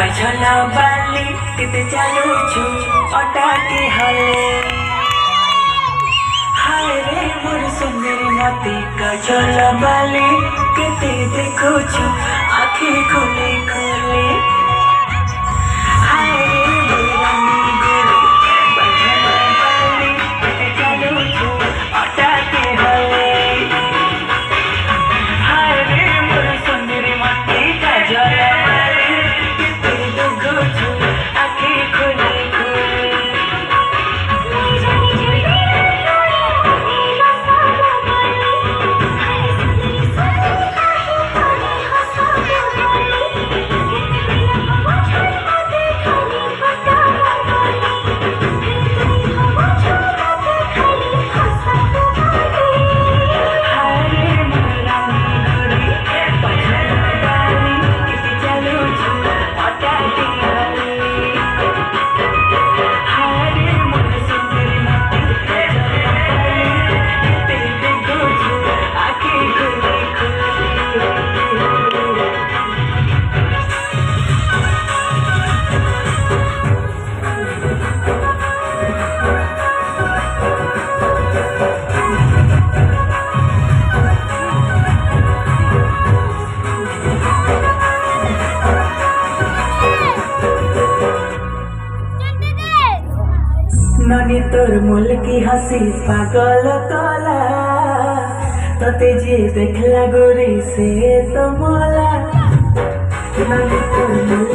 কাজলা বালি কেতে চালুছু অটাকে হলে হায় রে মোর সুন্দরী মতে কাজলা বালি কেতে দেখুছু আখি খুলে খুলে হায় রে মোর রানী গুরু কাজলা বালি কেতে চালুছু অটাকে হলে হায় রে মোর সুন্দরী মতে কাজলা ननी तोर मुल की हसी पागल कला तते जे देखला गोरी से तो मोला ननी तोर मुल